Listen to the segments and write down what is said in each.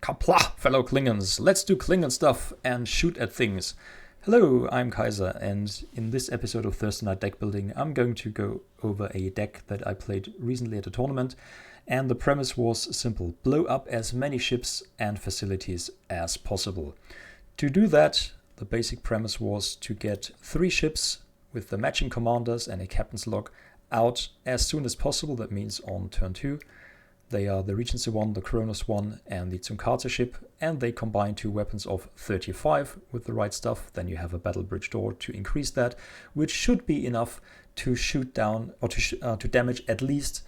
Kapla, fellow Klingons, let's do Klingon stuff and shoot at things. Hello, I'm Kaiser, and in this episode of Thursday Night Deckbuilding, I'm going to go over a deck that I played recently at a tournament, and the premise was simple: blow up as many ships and facilities as possible. To do that, the basic premise was to get 3 ships with the matching commanders and a captain's log out as soon as possible. That means on turn 2. They are the Regency 1, the Kronos 1, and the Tsunkata ship, and they combine 2 weapons of 35 with the right stuff. Then you have a Battle Bridge door to increase that, which should be enough to shoot down or to damage at least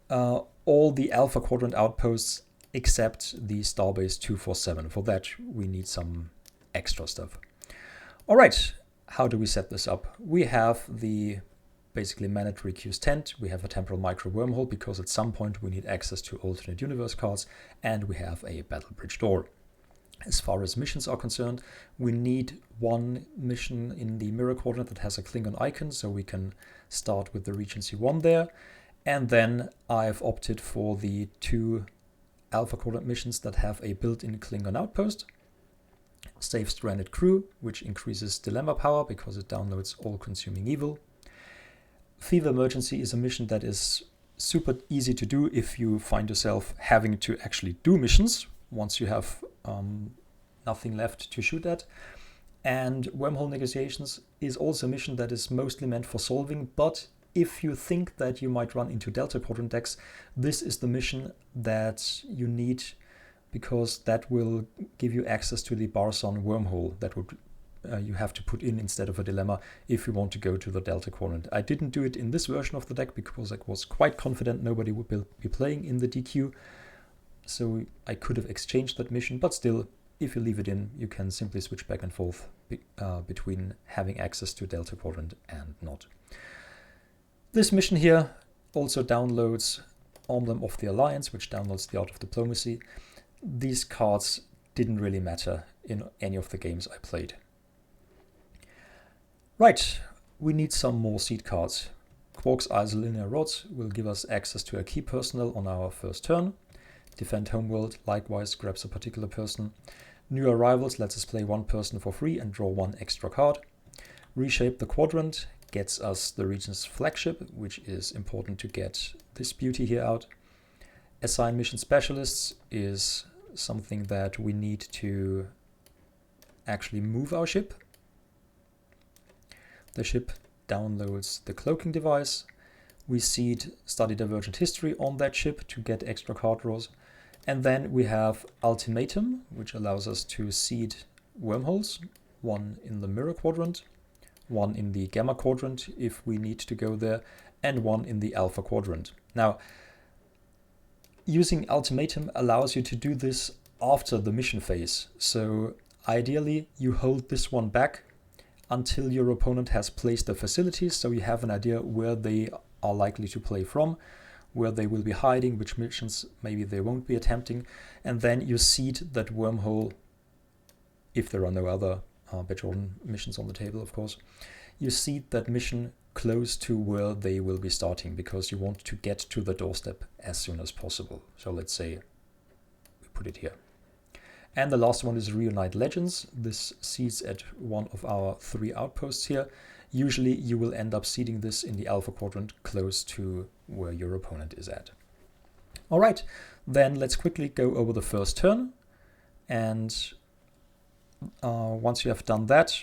all the Alpha Quadrant outposts except the Starbase 247. For that, we need some extra stuff. All right, how do we set this up? We have the basically mandatory Q's tent, we have a temporal micro wormhole because at some point we need access to alternate universe cards, and we have a battle bridge door. As far as missions are concerned, we need 1 mission in the mirror quadrant that has a Klingon icon, so we can start with the Regency 1 there. And then I've opted for the 2 Alpha Quadrant missions that have a built-in Klingon outpost. Save Stranded Crew, which increases dilemma power because it downloads all-consuming evil. Fever Emergency is a mission that is super easy to do if you find yourself having to actually do missions once you have nothing left to shoot at. And Wormhole Negotiations is also a mission that is mostly meant for solving, but if you think that you might run into Delta Quadrant decks, this is the mission that you need because that will give you access to the Barson wormhole that would you have to put in instead of a dilemma if you want to go to the Delta Quadrant. I didn't do it in this version of the deck because I was quite confident nobody would be playing in the DQ, so I could have exchanged that mission, but still, if you leave it in, you can simply switch back and forth between having access to Delta Quadrant and not. This mission here also downloads Emblem of the Alliance, which downloads the Art of Diplomacy. These cards didn't really matter in any of the games I played. Right, we need some more seed cards. Quark's Isolinear Rods will give us access to a key personnel on our first turn. Defend Homeworld likewise grabs a particular person. New Arrivals lets us play 1 person for free and draw 1 extra card. Reshape the Quadrant gets us the region's flagship, which is important to get this beauty here out. Assign Mission Specialists is something that we need to actually move our ship. The ship downloads the cloaking device. We seed Study Divergent History on that ship to get extra card draws. And then we have Ultimatum, which allows us to seed wormholes, 1 in the mirror quadrant, 1 in the gamma quadrant if we need to go there, and 1 in the alpha quadrant. Now, using Ultimatum allows you to do this after the mission phase. So ideally, you hold this one back until your opponent has placed the facilities, so you have an idea where they are likely to play from, where they will be hiding, which missions maybe they won't be attempting, and then you seed that wormhole, if there are no other Bajoran missions on the table, of course. You seed that mission close to where they will be starting, because you want to get to the doorstep as soon as possible. So let's say we put it here. And the last one is Reunite Legends. This seeds at 1 of our 3 outposts here. Usually you will end up seeding this in the alpha quadrant close to where your opponent is at. All right, then let's quickly go over the first turn. And once you have done that,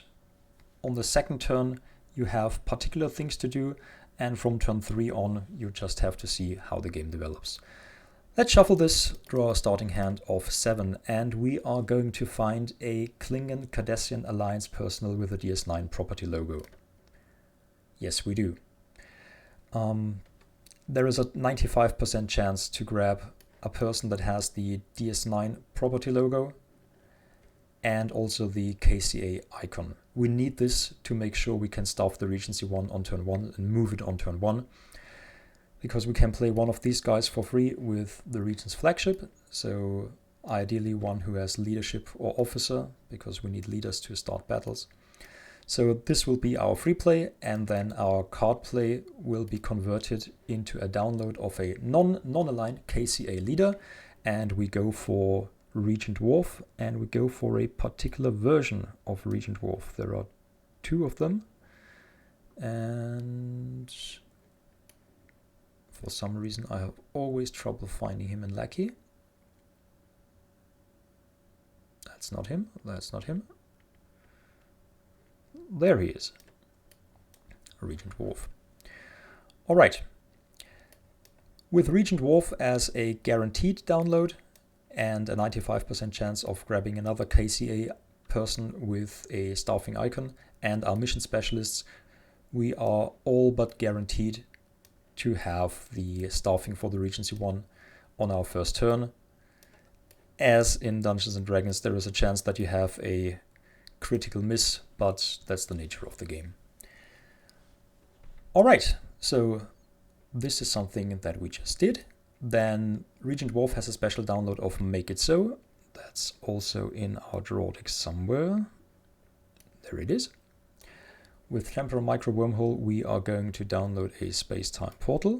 on the second turn, you have particular things to do. And from turn 3 on, you just have to see how the game develops. Let's shuffle this, draw a starting hand of 7, and we are going to find a Klingon Cardassian Alliance personnel with a DS9 property logo. Yes, we do. There is a 95% chance to grab a person that has the DS9 property logo and also the KCA icon. We need this to make sure we can staff the Regency 1 on turn 1 and move it on turn 1. Because we can play 1 of these guys for free with the Regent's flagship, so ideally 1 who has leadership or officer, because we need leaders to start battles. So this will be our free play, and then our card play will be converted into a download of a non-aligned KCA leader, and we go for Regent Dwarf, and we go for a particular version of Regent Dwarf. There are 2 of them, and for some reason I have always trouble finding him in Lackey. That's not him, that's not him. There he is, Regent Dwarf. Alright, with Regent Dwarf as a guaranteed download and a 95% chance of grabbing another KCA person with a staffing icon and our mission specialists, we are all but guaranteed to have the staffing for the Regency 1 on our first turn. As in Dungeons and Dragons, there is a chance that you have a critical miss, but that's the nature of the game. Alright, so this is something that we just did. Then Regent Dwarf has a special download of Make It So. That's also in our draw deck somewhere. There it is. With Temporal Micro Wormhole, we are going to download a space-time portal.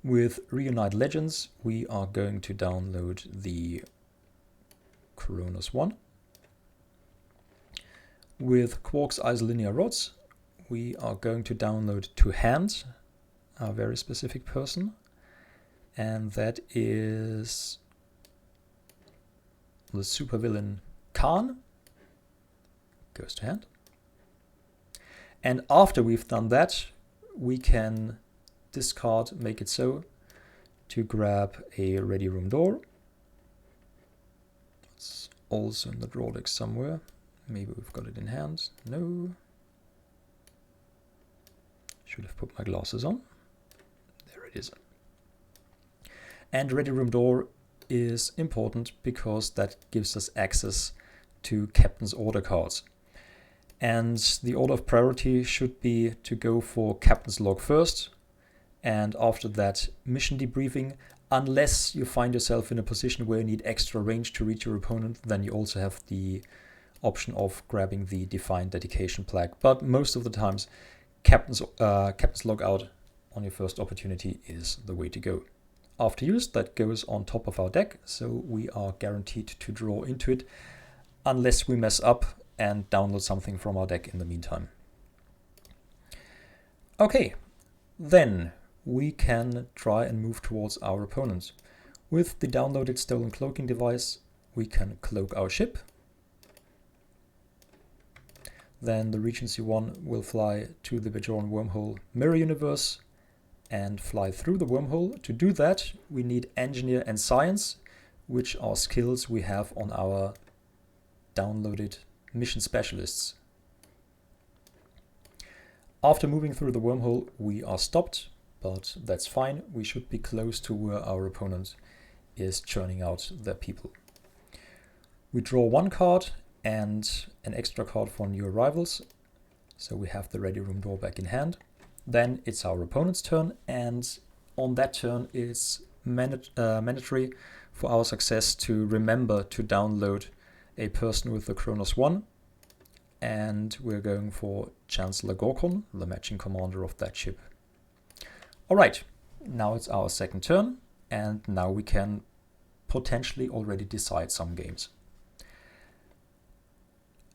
With Reunite Legends, we are going to download the Kronos 1. With Quark's Isolinear Rods, we are going to download To Hand, a very specific person, and that is the supervillain Khan. Goes to hand. And after we've done that, we can discard Make It So to grab a Ready Room Door. It's also in the draw deck somewhere. Maybe we've got it in hand. No. Should have put my glasses on. There it is. And Ready Room Door is important because that gives us access to Captain's Order cards. And the order of priority should be to go for Captain's Log first, and after that mission debriefing, unless you find yourself in a position where you need extra range to reach your opponent, then you also have the option of grabbing the Defined Dedication plaque. But most of the times, Captain's Log out on your first opportunity is the way to go. After use, that goes on top of our deck, so we are guaranteed to draw into it, unless we mess up and download something from our deck in the meantime. Okay, then we can try and move towards our opponent. With the downloaded Stolen Cloaking device, we can cloak our ship. Then the Regency 1 will fly to the Bajoran Wormhole Mirror Universe and fly through the wormhole. To do that, we need Engineer and Science, which are skills we have on our downloaded mission specialists. After moving through the wormhole, we are stopped, but that's fine. We should be close to where our opponent is churning out their people. We draw 1 card and an extra card for new arrivals, so we have the Ready Room Door back in hand. Then it's our opponent's turn, and on that turn it's mandatory for our success to remember to download a person with the Kronos 1, and we're going for Chancellor Gorkon, the matching commander of that ship. Alright, now it's our second turn, and now we can potentially already decide some games.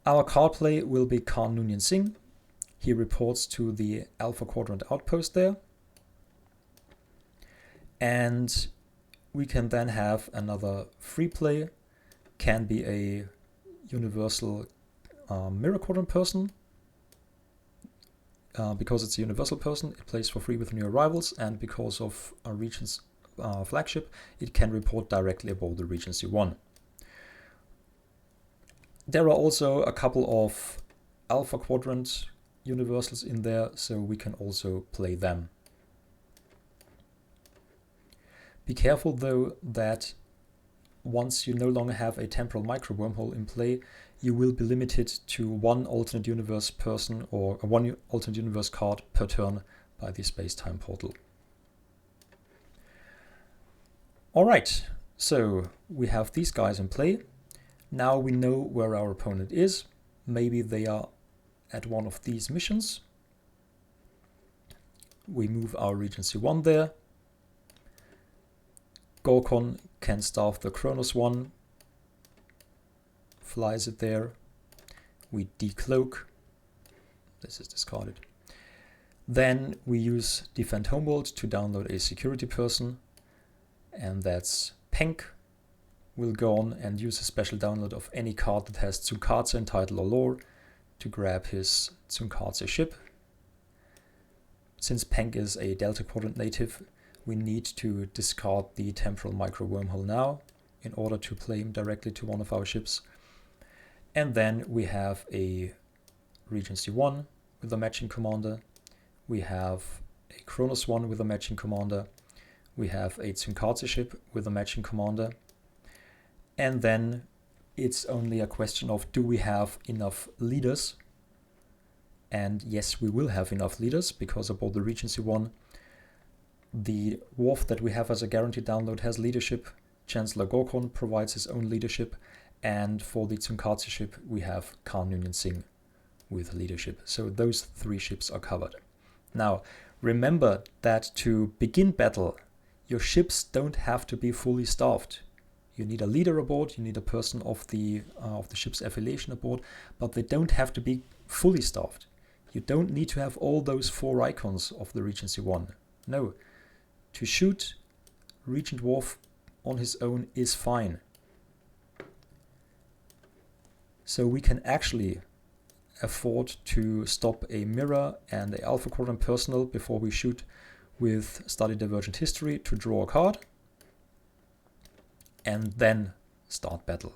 Our card play will be Khan Noonien Singh. He reports to the Alpha Quadrant Outpost there. And we can then have another free play, can be a universal Mirror Quadrant person. Because it's a universal person, it plays for free with new arrivals, and because of our Regent's flagship, it can report directly aboard the Regency 1. There are also a couple of Alpha Quadrant universals in there, so we can also play them. Be careful though that once you no longer have a temporal micro wormhole in play, you will be limited to 1 alternate universe person or 1 alternate universe card per turn by the space-time portal. Alright, so we have these guys in play. Now we know where our opponent is. Maybe they are at one of these missions. We move our Regency 1 there. Gorkon can staff the Kronos 1, flies it there, we decloak, this is discarded. Then we use Defend Homeworld to download a security person, and that's Penk. We'll go on and use a special download of any card that has Tsunkatse in title or lore to grab his Tsunkatse ship. Since Penk is a Delta Quadrant native, we need to discard the temporal micro wormhole now in order to play him directly to one of our ships. And then we have a Regency 1 with a matching commander. We have a Kronos 1 with a matching commander. We have a Tsunkatse ship with a matching commander. And then it's only a question of, do we have enough leaders? And yes, we will have enough leaders, because aboard the Regency 1, the Worf that we have as a guaranteed download has leadership. Chancellor Gorkon provides his own leadership. And for the Tsunkatse ship, we have Khan Noonien Singh with leadership. So those 3 ships are covered. Now, remember that to begin battle, your ships don't have to be fully staffed. You need a leader aboard, you need a person of the ship's affiliation aboard, but they don't have to be fully staffed. You don't need to have all those 4 icons of the Regency 1. No, to shoot Regent Worf on his own is fine. So we can actually afford to stop a mirror and a Alpha Quadrant personal before we shoot with Study Divergent History to draw a card, and then start battle.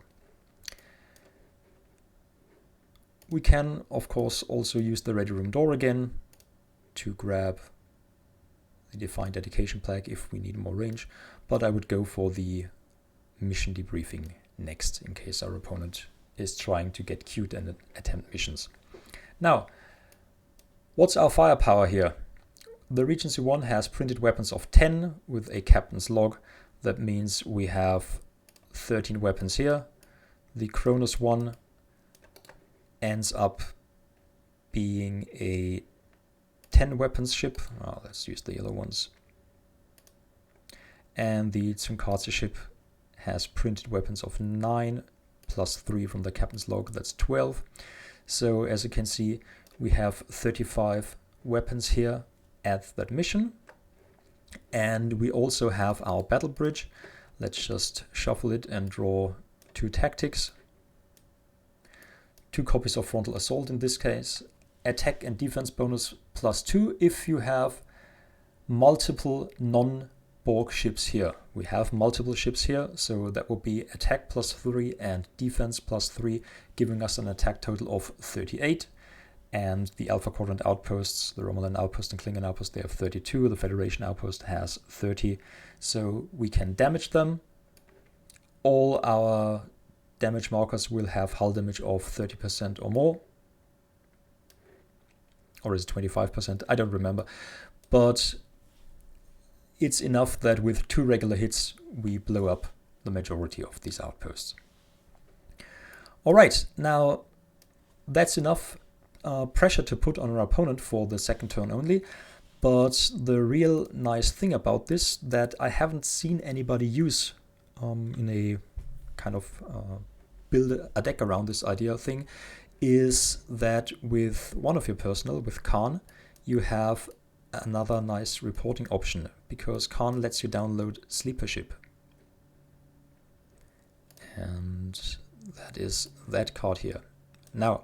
We can, of course, also use the Ready Room door again to grab the Defined Dedication plaque if we need more range, but I would go for the mission debriefing next in case our opponent is trying to get cute and attempt missions. Now, what's our firepower here? The Regency 1 has printed weapons of 10 with a captain's log. That means we have 13 weapons here. The Kronos 1 ends up being a 10 weapons ship. Let's use the yellow ones. And the Tsunkatse ship has printed weapons of 9 plus 3 from the captain's log. That's 12. So as you can see, we have 35 weapons here at that mission. And we also have our battle bridge. Let's just shuffle it and draw 2 tactics. 2 copies of frontal assault in this case. Attack and defense bonus +2 if you have multiple non-Borg ships here. We have multiple ships here, so that will be attack +3 and defense +3, giving us an attack total of 38. And the Alpha Quadrant outposts, the Romulan outpost and Klingon outpost, they have 32. The Federation outpost has 30. So we can damage them. All our damage markers will have hull damage of 30% or more. Or is it 25%? I don't remember. But it's enough that with 2 regular hits, we blow up the majority of these outposts. All right, now that's enough pressure to put on our opponent for the second turn only. But the real nice thing about this that I haven't seen anybody use in a kind of build a deck around this idea thing is that with one of your personnel, with Khan, you have another nice reporting option because Khan lets you download Sleeper Ship. And that is that card here. Now,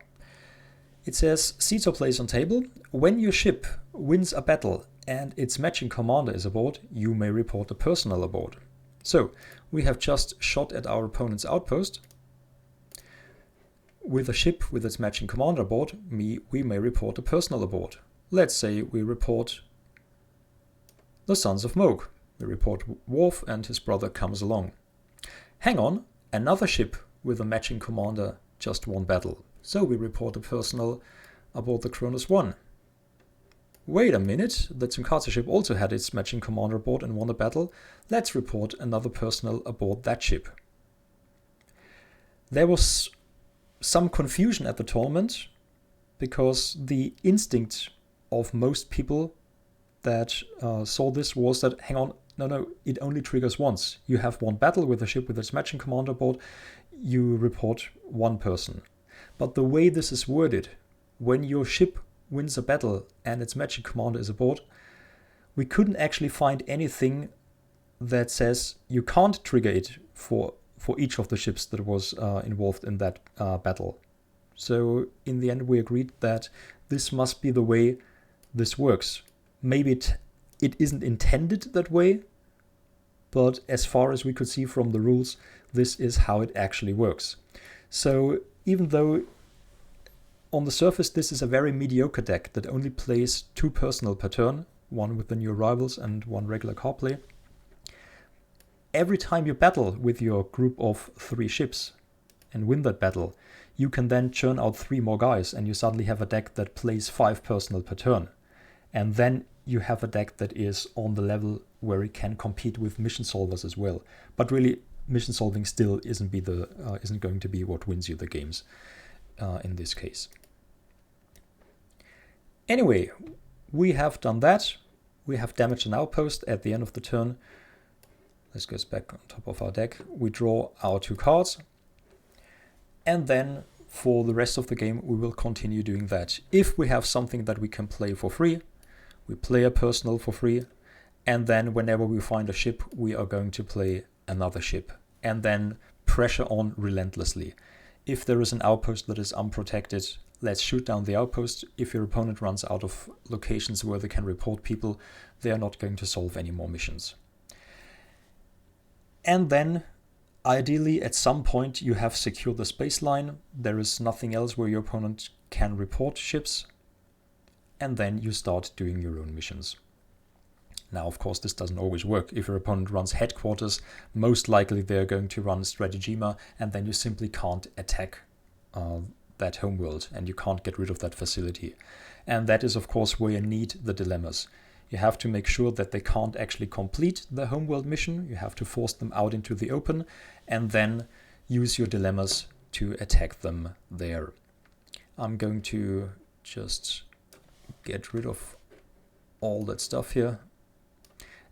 it says, seats or place on table. When your ship wins a battle and its matching commander is aboard, you may report a personnel aboard. So, we have just shot at our opponent's outpost. With a ship with its matching commander aboard, we may report a personnel aboard. Let's say we report the Sons of Moog. We report Worf and his brother comes along. Hang on, another ship with a matching commander just won battle. So we report a personnel aboard the Kronos 1. Wait a minute, the Tsunkatse ship also had its matching commander aboard and won a battle. Let's report another personnel aboard that ship. There was some confusion at the tournament because the instinct of most people that saw this was that, hang on, no, it only triggers once. You have one battle with a ship with its matching commander aboard, you report one person. But the way this is worded, when your ship wins a battle and its matching commander is aboard, we couldn't actually find anything that says you can't trigger it for each of the ships that was involved in that battle. So in the end we agreed that this must be the way this works. Maybe it isn't intended that way, but as far as we could see from the rules, this is how it actually works. So even though on the surface this is a very mediocre deck that only plays 2 personal per turn, one with the new arrivals and 1 regular car play, every time you battle with your group of 3 ships and win that battle, you can then churn out 3 more guys and you suddenly have a deck that plays 5 personal per turn. And then you have a deck that is on the level where it can compete with mission solvers as well. But really, mission solving still isn't going to be what wins you the games in this case. Anyway, we have done that. We have damaged an outpost at the end of the turn. This goes back on top of our deck. We draw our 2 cards. And then for the rest of the game, we will continue doing that. If we have something that we can play for free, we play a personal for free. And then whenever we find a ship, we are going to play another ship. And then pressure on relentlessly. If there is an outpost that is unprotected, let's shoot down the outpost. If your opponent runs out of locations where they can report people, they are not going to solve any more missions. And then, ideally, at some point, you have secured the space line. There is nothing else where your opponent can report ships. And then you start doing your own missions. Now, of course, this doesn't always work. If your opponent runs headquarters, most likely they're going to run Stratagema, and then you simply can't attack that homeworld, and you can't get rid of that facility. And that is, of course, where you need the dilemmas. You have to make sure that they can't actually complete the homeworld mission. You have to force them out into the open, and then use your dilemmas to attack them there. I'm going to just get rid of all that stuff here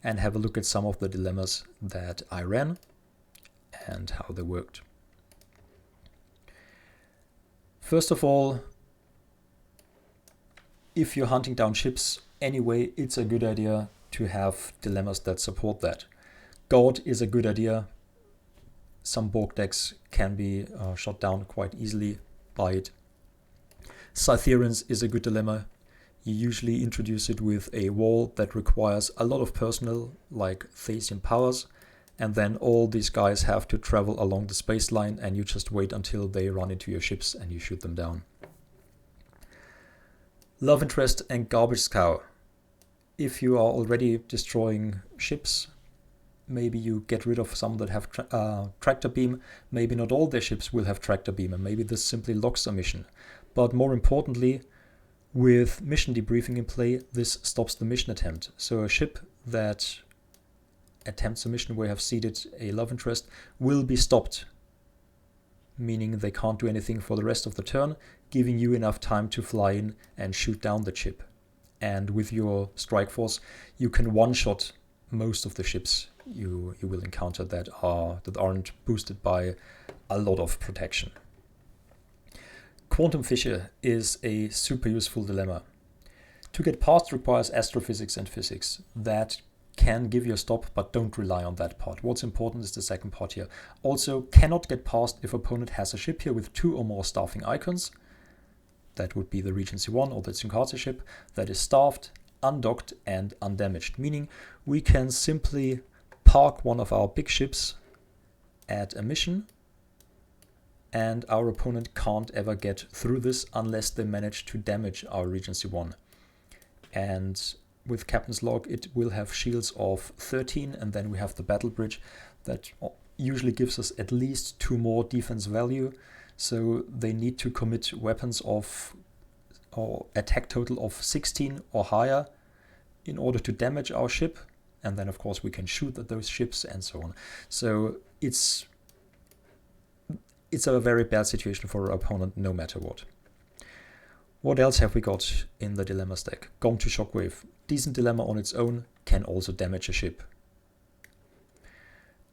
and have a look at some of the dilemmas that I ran and how they worked. First of all, if you're hunting down ships anyway, it's a good idea to have dilemmas that support that. God is a good idea. Some Borg decks can be shot down quite easily by it. Scytherans is a good dilemma. You usually introduce it with a wall that requires a lot of personnel, like Thasian powers, and then all these guys have to travel along the space line, and you just wait until they run into your ships and you shoot them down. Love interest and garbage cow. If you are already destroying ships, maybe you get rid of some that have tractor beam. Maybe not all their ships will have tractor beam, and maybe this simply locks a mission. But more importantly, with mission debriefing in play, this stops the mission attempt. So a ship that attempts a mission where you have seeded a love interest will be stopped, meaning they can't do anything for the rest of the turn, giving you enough time to fly in and shoot down the ship. And with your strike force, you can one-shot most of the ships you will encounter that aren't boosted by a lot of protection. Quantum fissure is a super useful dilemma. To get past requires astrophysics and physics. That can give you a stop, but don't rely on that part. What's important is the second part here. Also, cannot get past if opponent has a ship here with 2 or more staffing icons. That would be the Regency 1 or the Tsunkatsu ship that is staffed, undocked and undamaged, meaning we can simply park one of our big ships at a mission, and our opponent can't ever get through this unless they manage to damage our Regency 1. And with Captain's Log, it will have shields of 13, and then we have the Battle Bridge that usually gives us at least 2 more defense value. So they need to commit weapons of or attack total of 16 or higher in order to damage our ship. And then, of course, we can shoot at those ships and so on. So it's a very bad situation for our opponent no matter what. What else have we got in the dilemma stack? Gong to Shockwave. Decent dilemma on its own, can also damage a ship.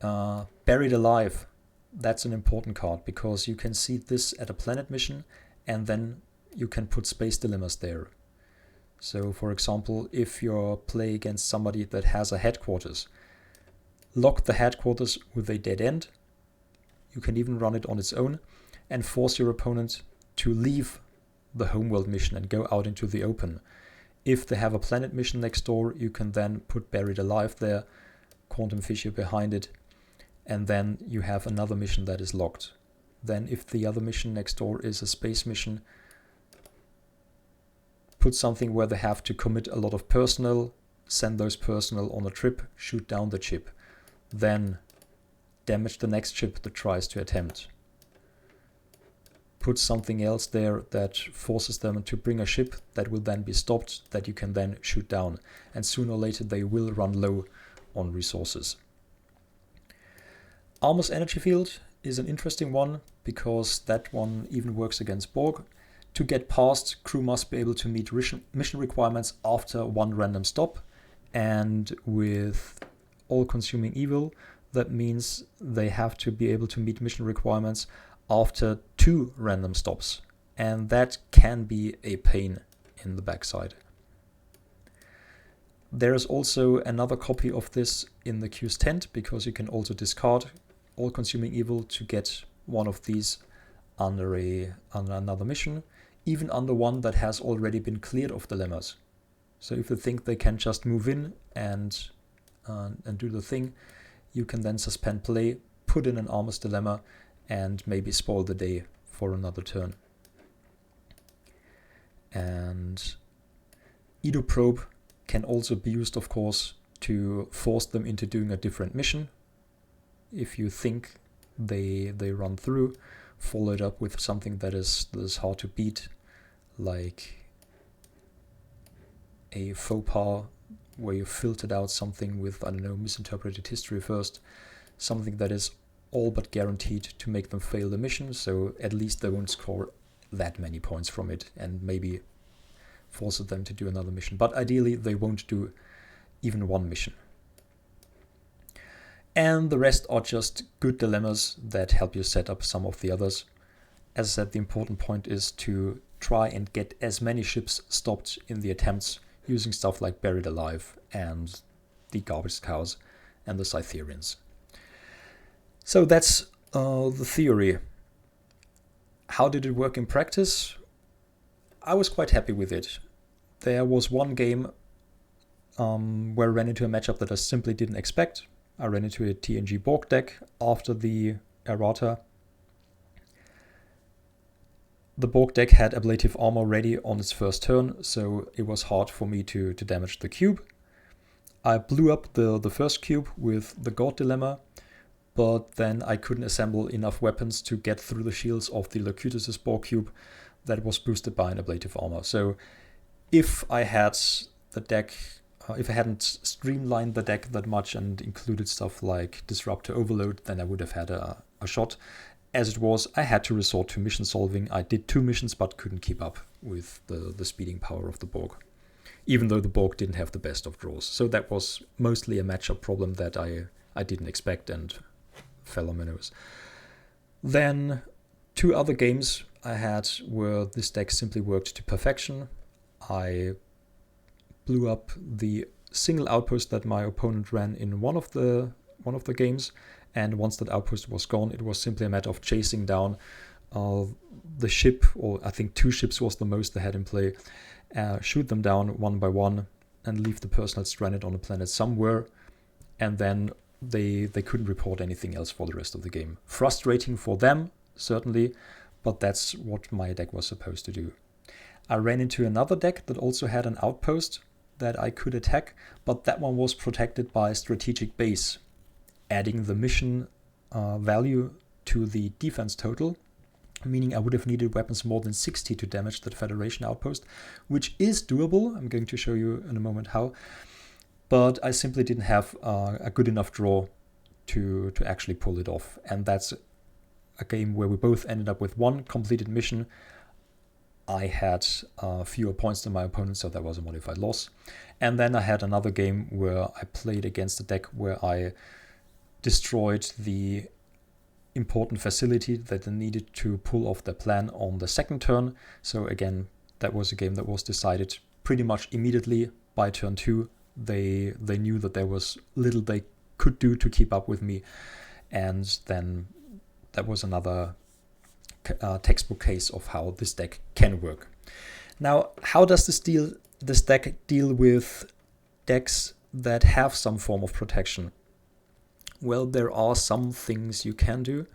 Buried Alive, that's an important card because you can see this at a planet mission and then you can put space dilemmas there. So for example, if you're playing against somebody that has a headquarters, lock the headquarters with a dead end. You can even run it on its own and force your opponent to leave the homeworld mission and go out into the open. If they have a planet mission next door, you can then put Buried Alive there, Quantum Fissure behind it, and then you have another mission that is locked. Then if the other mission next door is a space mission, put something where they have to commit a lot of personnel, send those personnel on a trip, shoot down the ship, then damage the next ship that tries to attempt. Put something else there that forces them to bring a ship that will then be stopped, that you can then shoot down, and sooner or later they will run low on resources. Armor's Energy Field is an interesting one because that one even works against Borg. To get past, crew must be able to meet mission requirements after one random stop, and with all-consuming evil, that means they have to be able to meet mission requirements after 2 random stops, and that can be a pain in the backside. There is also another copy of this in the queue's tent, because you can also discard all-consuming evil to get one of these under another mission, even under one that has already been cleared of dilemmas. So if you think they can just move in and do the thing, you can then suspend play, put in an Armor's Dilemma, and maybe spoil the day for another turn. And Edo Probe can also be used, of course, to force them into doing a different mission. If you think they run through, follow it up with something that is hard to beat, like a faux pas where you filtered out something with, I don't know, misinterpreted history first, something that is all but guaranteed to make them fail the mission, so at least they won't score that many points from it, and maybe forces them to do another mission. But ideally, they won't do even one mission. And the rest are just good dilemmas that help you set up some of the others. As I said, the important point is to try and get as many ships stopped in the attempts using stuff like Buried Alive and the Garbage Cows and the Cytherians. So that's the theory. How did it work in practice? I was quite happy with it. There was one game where I ran into a matchup that I simply didn't expect. I ran into a TNG Borg deck after the errata. The Borg deck had ablative armor ready on its first turn, so it was hard for me to damage the cube. I blew up the first cube with the God Dilemma, but then I couldn't assemble enough weapons to get through the shields of the Locutus' Borg cube that was boosted by an ablative armor. So if I had the deck, if I hadn't streamlined the deck that much and included stuff like Disruptor Overload, then I would have had a shot. As it was, I had to resort to mission solving. I did 2 missions but couldn't keep up with the speeding power of the Borg, even though the Borg didn't have the best of draws. So that was mostly a matchup problem that I didn't expect and fell on my nose. Then 2 other games I had where this deck simply worked to perfection. I blew up the single outpost that my opponent ran in one of the games, and once that outpost was gone, it was simply a matter of chasing down the ship, or I think 2 ships was the most they had in play, shoot them down one by one, and leave the personnel stranded on a planet somewhere, and then they couldn't report anything else for the rest of the game. Frustrating for them, certainly, but that's what my deck was supposed to do. I ran into another deck that also had an outpost that I could attack, but that one was protected by Strategic Base, adding the mission value to the defense total, meaning I would have needed weapons more than 60 to damage that Federation outpost, which is doable. I'm going to show you in a moment how, but I simply didn't have a good enough draw to actually pull it off. And that's a game where we both ended up with 1 completed mission. I had fewer points than my opponent, so that was a modified loss. And then I had another game where I played against a deck where I destroyed the important facility that they needed to pull off their plan on the second turn. So again, that was a game that was decided pretty much immediately by turn 2. They knew that there was little they could do to keep up with me, and then that was another textbook case of how this deck can work. Now, how does this deck deal with decks that have some form of protection? Well, there are some things you can do,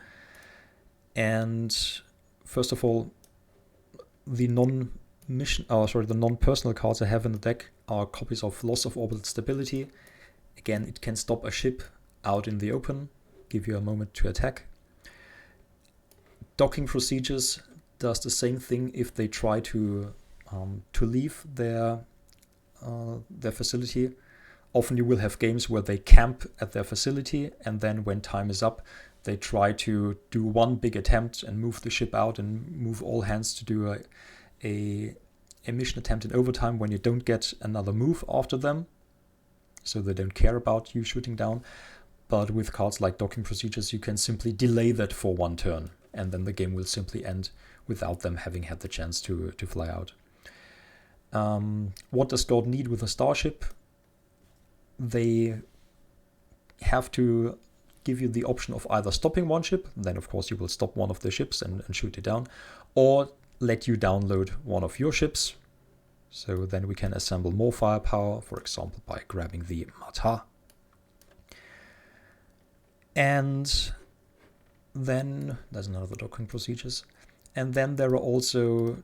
and first of all, the non-personal cards I have in the deck are copies of Loss of Orbital Stability. Again, it can stop a ship out in the open, give you a moment to attack. Docking Procedures does the same thing if they try to leave their facility. Often you will have games where they camp at their facility, and then when time is up, they try to do one big attempt and move the ship out and move all hands to do a mission attempt in overtime when you don't get another move after them. So they don't care about you shooting down. But with cards like Docking Procedures, you can simply delay that for one turn, and then the game will simply end without them having had the chance to fly out. What does God need with a starship? They have to give you the option of either stopping one ship, then of course you will stop one of the ships and shoot it down, or let you download one of your ships. So then we can assemble more firepower, for example, by grabbing the Mata. And then there's another Docking Procedures. And then there are also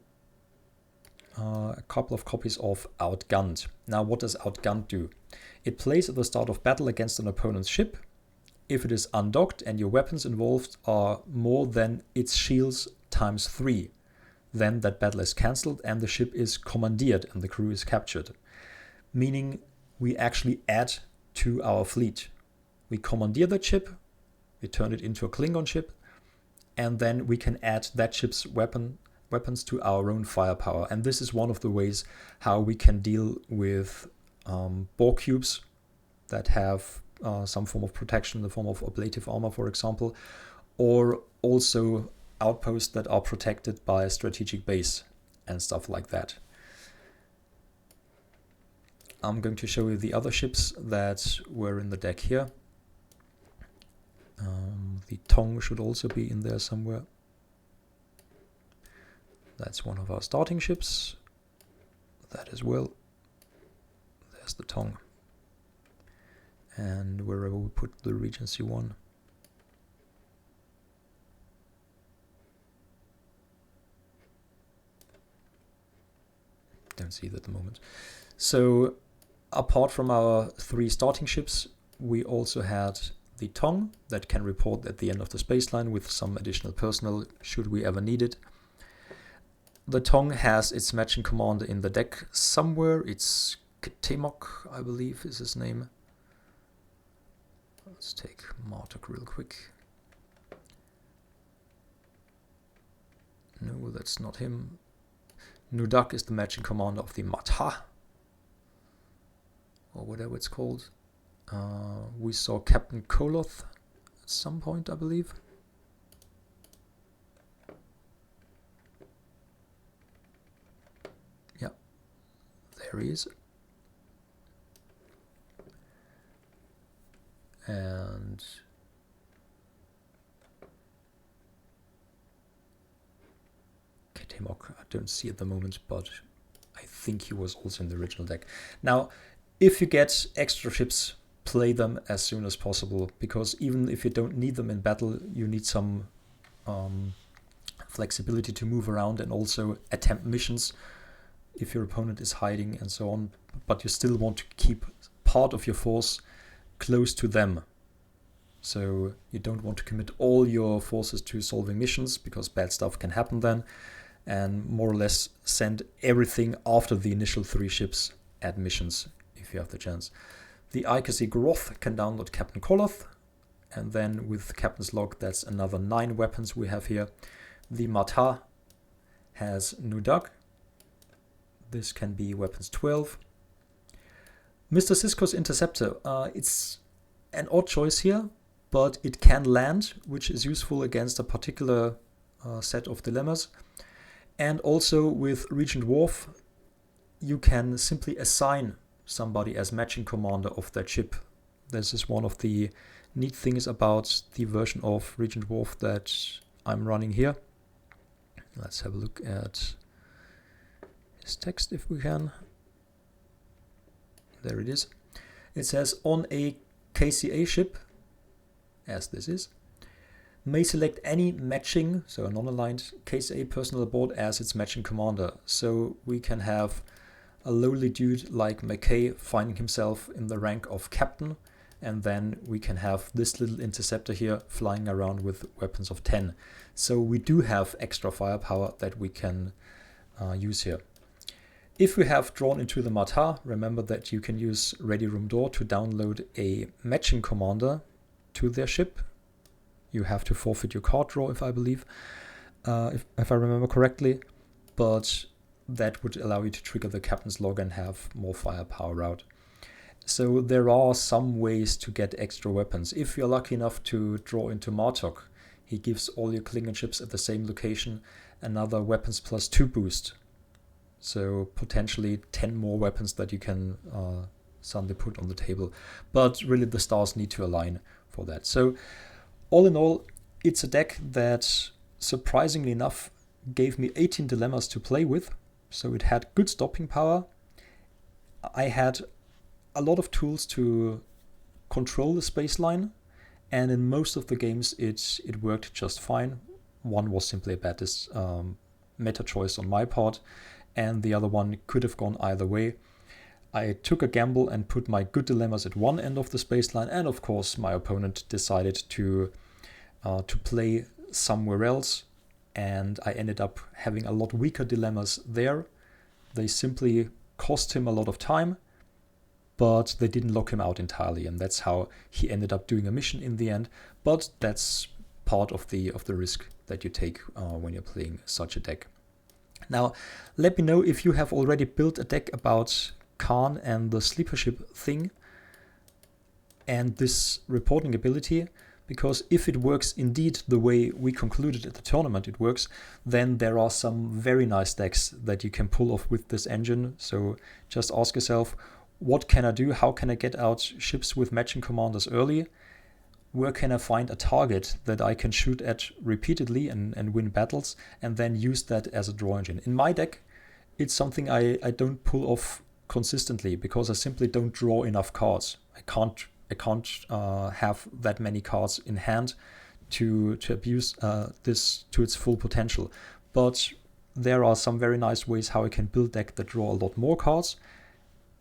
a couple of copies of Outgunned. Now, what does Outgunned do? It plays at the start of battle against an opponent's ship. If it is undocked and your weapons involved are more than its shields times 3, then that battle is cancelled and the ship is commandeered and the crew is captured. Meaning we actually add to our fleet. We commandeer that ship, we turn it into a Klingon ship, and then we can add that ship's weapons to our own firepower. And this is one of the ways how we can deal with Borg cubes that have some form of protection in the form of ablative armor, for example, or also outposts that are protected by a strategic base and stuff like that. I'm going to show you the other ships that were in the deck here. The Tong should also be in there somewhere. That's one of our starting ships. That as well. There's the Tong. And wherever we put the Regency one. Don't see it at the moment. So apart from our 3 starting ships, we also had the Tong that can report at the end of the spaceline with some additional personnel should we ever need it. The Tong has its matching commander in the deck somewhere. It's Ketemok, I believe is his name. Let's take Martok real quick. No, that's not him. Nudak is the matching commander of the Mata, or whatever it's called. We saw Captain Koloth at some point, I believe. Yeah, there he is. And Ketemok, I don't see at the moment, but I think he was also in the original deck. Now, if you get extra ships, play them as soon as possible, because even if you don't need them in battle, you need some flexibility to move around and also attempt missions if your opponent is hiding and so on, but you still want to keep part of your force close to them. So you don't want to commit all your forces to solving missions, because bad stuff can happen then, and more or less send everything after the initial 3 ships at missions if you have the chance. The Ikasi Groth can download Captain Koloth, and then with Captain's Log, that's another 9 weapons we have here. The Mata has Nudak. This can be weapons 12. Mr. Sisko's Interceptor, it's an odd choice here. but it can land, which is useful against a particular set of dilemmas. And also with Regent Dwarf, you can simply assign somebody as matching commander of that ship. This is one of the neat things about the version of Regent Dwarf that I'm running here. Let's have a look at his text if we can. There it is. It says, on a KCA ship, as this is, may select any matching, so a non-aligned KCA personnel aboard as its matching commander. So we can have a lowly dude like McKay finding himself in the rank of captain, and then we can have this little interceptor here flying around with weapons of 10. So we do have extra firepower that we can use here. If we have drawn into the Matar, remember that you can use Ready Room Door to download a matching commander to their ship. You have to forfeit your card draw, if I believe, if I remember correctly, but that would allow you to trigger the captain's log and have more firepower out. So there are some ways to get extra weapons. If you're lucky enough to draw into Martok, he gives all your Klingon ships at the same location another weapons +2 boost. So potentially 10 more weapons that you can suddenly put on the table. But really the stars need to align for that. So all in all, it's a deck that surprisingly enough gave me 18 dilemmas to play with. So it had good stopping power. I had a lot of tools to control the space line, and in most of the games it worked just fine. One was simply a bad meta choice on my part, and the other one could have gone either way. I took a gamble and put my good dilemmas at one end of the space line, and of course my opponent decided to play somewhere else, and I ended up having a lot weaker dilemmas there. They simply cost him a lot of time, but they didn't lock him out entirely, and that's how he ended up doing a mission in the end. But that's part of the risk that you take when you're playing such a deck. Now, let me know if you have already built a deck about Khan and the sleeper ship thing and this reporting ability, because if it works indeed the way we concluded at the tournament it works, then there are some very nice decks that you can pull off with this engine. So just ask yourself, what can I do? How can I get out ships with matching commanders early? Where can I find a target that I can shoot at repeatedly and win battles, and then use that as a draw engine? In my deck, it's something I don't pull off consistently because I simply don't draw enough cards. I can't have that many cards in hand to abuse this to its full potential. But there are some very nice ways how I can build deck that draw a lot more cards.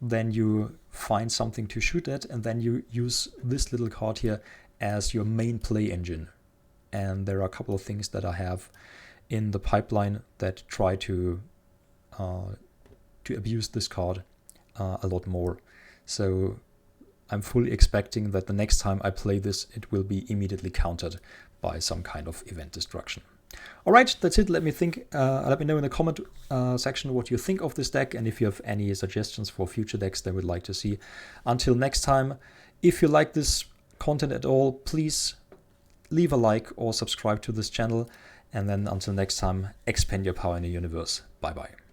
Then you find something to shoot at, and then you use this little card here as your main play engine. And there are a couple of things that I have in the pipeline that try to abuse this card a lot more. So I'm fully expecting that the next time I play this, it will be immediately countered by some kind of event destruction. All right, that's it. Let me know in the comment section what you think of this deck, and if you have any suggestions for future decks that you would like to see. Until next time, if you like this content at all, please leave a like or subscribe to this channel. And then until next time, expand your power in the universe. Bye bye.